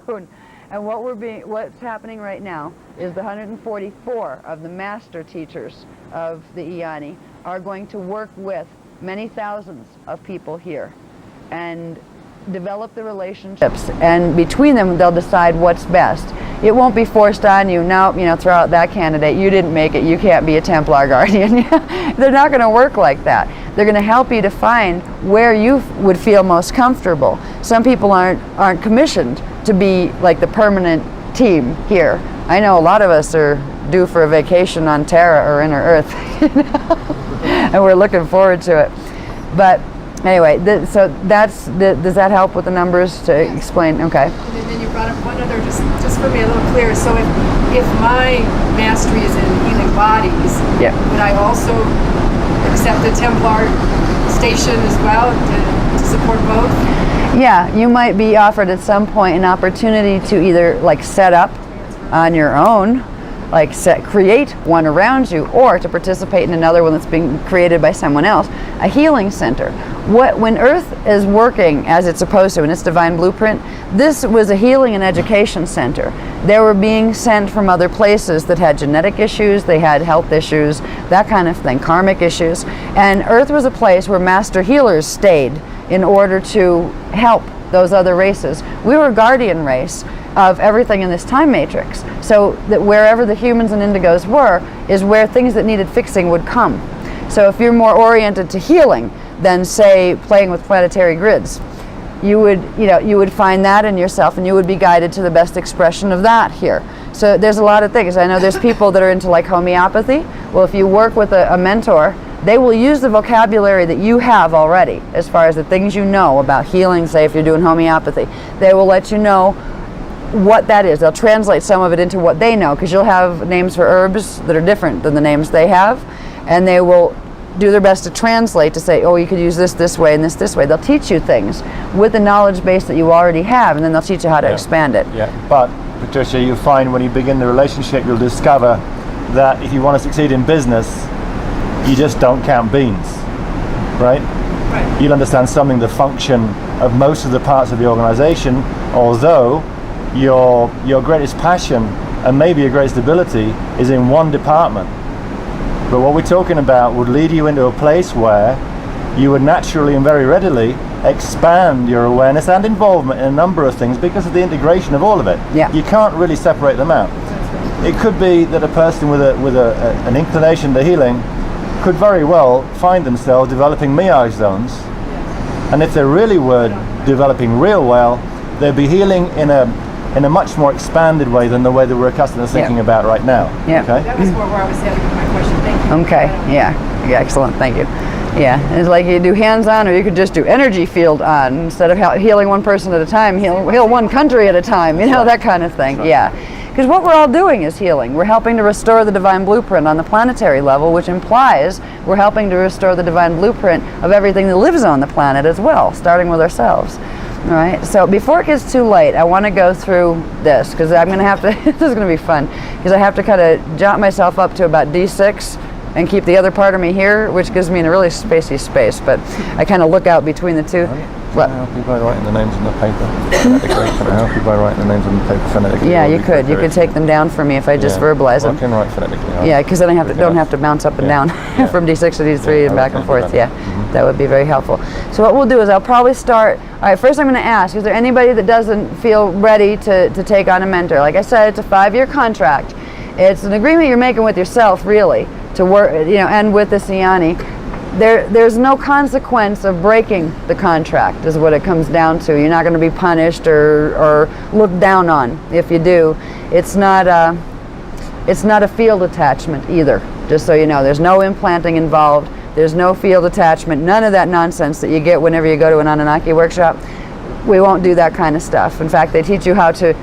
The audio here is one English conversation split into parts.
soon. And what's happening right now is the 144 of the master teachers of the Iani are going to work with many thousands of people here and develop the relationships, and between them they'll decide what's best. It won't be forced on you. No, throw out that candidate. You didn't make it. You can't be a Templar guardian. They're not going to work like that. They're going to help you to find where you would feel most comfortable. Some people aren't commissioned to be like the permanent team here. I know a lot of us are due for a vacation on Terra or Inner Earth, and we're looking forward to it. But anyway, so does that help with the numbers to explain? Okay. And then you brought up one other, just for me a little clearer. So if my mastery is in healing bodies, would I also accept the Templar station as well to support both? Yeah, you might be offered at some point an opportunity to either like set up on your own, like create one around you, or to participate in another one that's being created by someone else, a healing center. When Earth is working as it's supposed to in its divine blueprint, this was a healing and education center. They were being sent from other places that had genetic issues, they had health issues, that kind of thing, karmic issues, and Earth was a place where master healers stayed in order to help those other races. We were a guardian race of everything in this time matrix, so that wherever the humans and indigos were is where things that needed fixing would come. So if you're more oriented to healing than, say, playing with planetary grids, you would find that in yourself, and you would be guided to the best expression of that here. So there's a lot of things. I know there's people that are into like homeopathy. Well, if you work with a mentor, they will use the vocabulary that you have already as far as the things you know about healing. Say if you're doing homeopathy, they will let you know what that is. They'll translate some of it into what they know, because you'll have names for herbs that are different than the names they have, and they will do their best to translate to say, oh, you could use this way and this way. They'll teach you things with the knowledge base that you already have, and then they'll teach you how to expand it. Yeah, but Patricia, you'll find when you begin the relationship, you'll discover that if you want to succeed in business, you just don't count beans, right? You'll understand something, the function of most of the parts of the organization, although your greatest passion and maybe your greatest ability is in one department. But what we're talking about would lead you into a place where you would naturally and very readily expand your awareness and involvement in a number of things because of the integration of all of it. Yeah. You can't really separate them out. It could be that a person with an inclination to healing could very well find themselves developing mirage zones, and if they really were developing real well, they'd be healing in a much more expanded way than the way that we're accustomed to thinking about right now. Yeah. Okay? That was more where I was heading with my question. Thank you. Okay, yeah, excellent, thank you. Yeah, it's like you do hands-on, or you could just do energy field on, instead of healing one person at a time, heal one country at a time, that kind of thing, yeah. Because what we're all doing is healing. We're helping to restore the divine blueprint on the planetary level, which implies we're helping to restore the divine blueprint of everything that lives on the planet as well, starting with ourselves. All right, so before it gets too late, I want to go through this, because I'm going to have to, this is going to be fun, because I have to kind of jump myself up to about D6 and keep the other part of me here, which gives me a really spacey space, but I kind of look out between the two. Can I help you by writing the names on the paper phonetically? Can I help you by writing the names on the paper phonetically? Yeah, you could. You could take them down for me if I just verbalize them. I can write phonetically. Yeah, because then I don't have to bounce up and down from D6 to D3 and back and forth. Yeah, that would be very helpful. So what we'll do is I'll probably start. All right, first I'm going to ask, is there anybody that doesn't feel ready to take on a mentor? Like I said, it's a 5-year contract. It's an agreement you're making with yourself, really, to work, and with the Iani. There's no consequence of breaking the contract, is what it comes down to. You're not going to be punished or looked down on if you do. It's not a field attachment either, just so you know. There's no implanting involved. There's no field attachment. None of that nonsense that you get whenever you go to an Anunnaki workshop. We won't do that kind of stuff. In fact, they teach you how to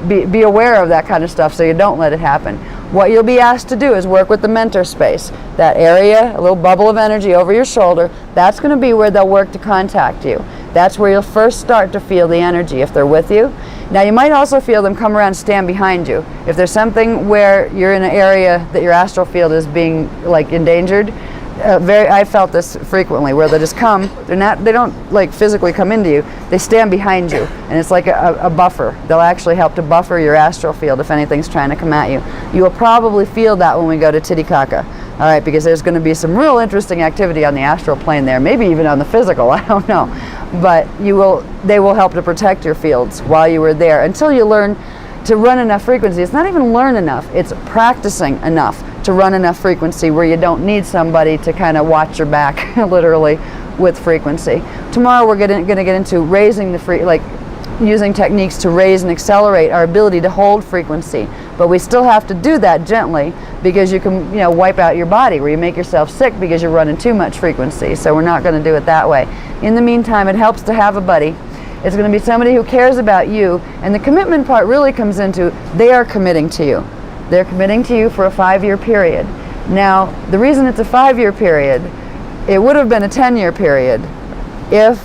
be aware of that kind of stuff so you don't let it happen. What you'll be asked to do is work with the mentor space. That area, a little bubble of energy over your shoulder, that's going to be where they'll work to contact you. That's where you'll first start to feel the energy if they're with you. Now you might also feel them come around and stand behind you. If there's something where you're in an area that your astral field is being like endangered, I felt this frequently, where they just come. They don't like physically come into you. They stand behind you, and it's like a buffer. They'll actually help to buffer your astral field if anything's trying to come at you. You will probably feel that when we go to Titicaca, all right, because there's going to be some real interesting activity on the astral plane there, maybe even on the physical. I don't know, but they will help to protect your fields while you were there until you learn to run enough frequency. It's not even learn enough, it's practicing enough to run enough frequency where you don't need somebody to kind of watch your back, literally, with frequency. Tomorrow we're going to get into raising using techniques to raise and accelerate our ability to hold frequency. But we still have to do that gently, because you can, wipe out your body, where you make yourself sick because you're running too much frequency. So we're not going to do it that way. In the meantime, it helps to have a buddy. It's going to be somebody who cares about you, and the commitment part really comes into they are committing to you. They're committing to you for a 5-year period. Now, the reason it's a 5-year period, it would have been a 10-year period if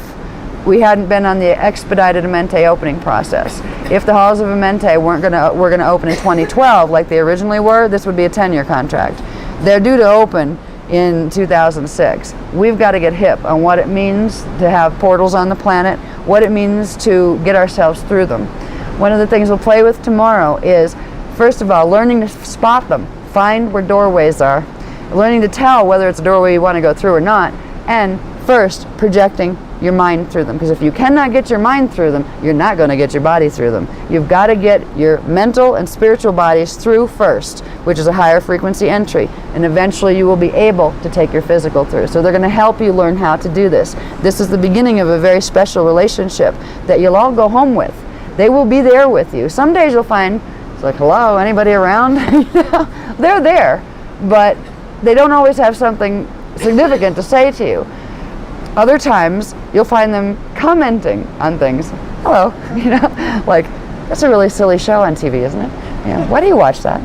we hadn't been on the expedited Amente opening process. If the halls of Amente were going to open in 2012 like they originally were, this would be a 10-year contract. They're due to open in 2006. We've got to get hip on what it means to have portals on the planet, what it means to get ourselves through them. One of the things we'll play with tomorrow is, first of all, learning to spot them, find where doorways are, learning to tell whether it's a doorway you want to go through or not, and first, projecting your mind through them. Because if you cannot get your mind through them, you're not going to get your body through them. You've got to get your mental and spiritual bodies through first, which is a higher frequency entry, and eventually you will be able to take your physical through. So they're going to help you learn how to do this. This is the beginning of a very special relationship that you'll all go home with. They will be there with you. Some days you'll find, it's like, hello, anybody around? They're there, but they don't always have something significant to say to you. Other times, you'll find them commenting on things. Hello, like, that's a really silly show on TV, isn't it? Yeah, why do you watch that?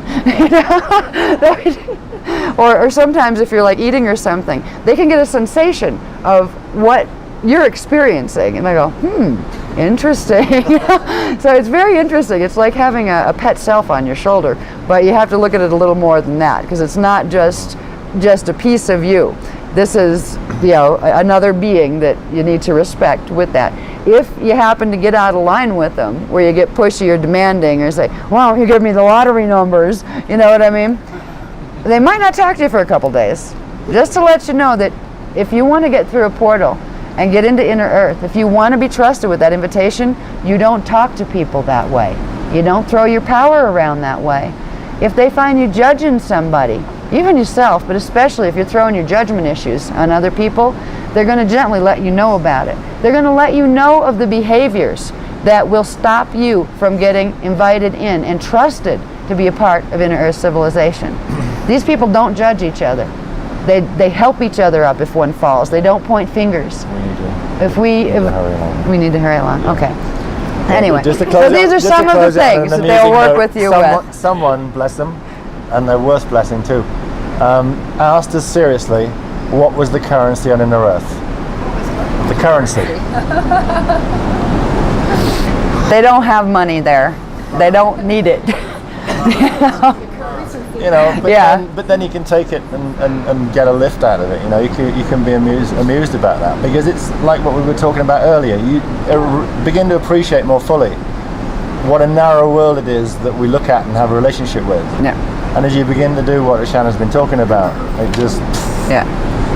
Or sometimes if you're like eating or something, they can get a sensation of what you're experiencing, and they go, interesting. So it's very interesting. It's like having a pet self on your shoulder, but you have to look at it a little more than that, because it's not just a piece of you. This is, another being that you need to respect with that. If you happen to get out of line with them, where you get pushy or demanding, or say, why don't you give me the lottery numbers, you know what I mean? They might not talk to you for a couple days. Just to let you know that if you want to get through a portal and get into inner earth, if you want to be trusted with that invitation, you don't talk to people that way. You don't throw your power around that way. If they find you judging somebody, even yourself, but especially if you're throwing your judgment issues on other people, they're going to gently let you know about it. They're going to let you know of the behaviors that will stop you from getting invited in and trusted to be a part of inner earth civilization. These people don't judge each other. They help each other up if one falls. They don't point fingers. We need to hurry along. Okay. Anyway, so these are some of the things that they'll work with you with. Someone, bless them, and their worst blessing too, asked us seriously, what was the currency on inner earth? The currency. They don't have money there. They don't need it. But then you can take it and get a lift out of it. You can be amused about that, because it's like what we were talking about earlier. You begin to appreciate more fully what a narrow world it is that we look at and have a relationship with. Yeah. And as you begin to do what Shanna's been talking about, it just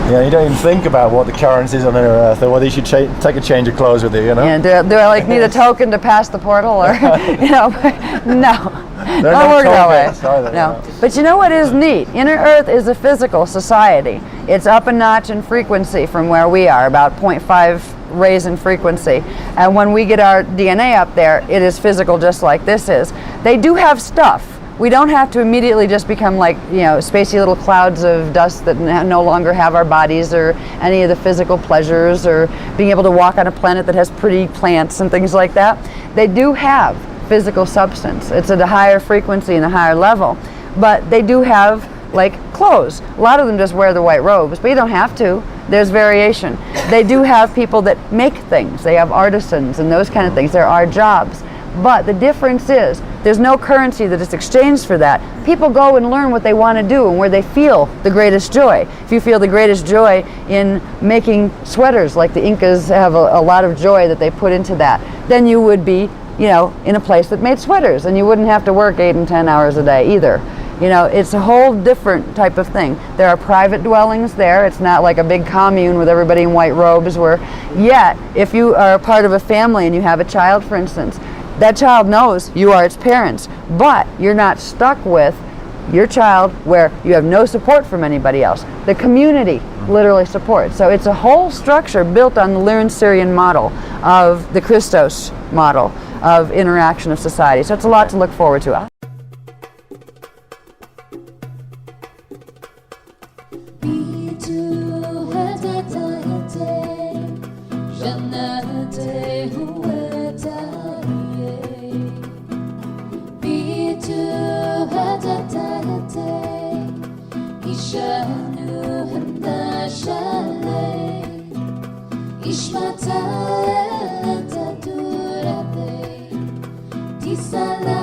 you don't even think about what the currency is on inner earth, or whether you should take a change of clothes with you. Yeah. Do I need a token to pass the portal, or no. Don't work that way. Either, no. But you know what is neat? Inner Earth is a physical society. It's up a notch in frequency from where we are, about 0.5 raise in frequency. And when we get our DNA up there, it is physical just like this is. They do have stuff. We don't have to immediately just become like, spacey little clouds of dust that no longer have our bodies or any of the physical pleasures, or being able to walk on a planet that has pretty plants and things like that. They do have physical substance. It's at a higher frequency and a higher level, but they do have like clothes. A lot of them just wear the white robes, but you don't have to. There's variation. They do have people that make things. They have artisans and those kind of things. There are jobs, But the difference is there's no currency that is exchanged for that. People go and learn what they want to do and where they feel the greatest joy. If you feel the greatest joy in making sweaters, like the Incas have a lot of joy that they put into that, then you would be, you know, in a place that made sweaters, and you wouldn't have to work 8 and 10 hours a day either. You know, it's a whole different type of thing. There are private dwellings there. It's not like a big commune with everybody in white robes, where yet if you are a part of a family and you have a child, for instance, that child knows you are its parents, but you're not stuck with your child where you have no support from anybody else. The community literally supports. So it's a whole structure built on the Lyran Syrian model of the Christos model of interaction of society. So it's a lot to look forward to. Ishmata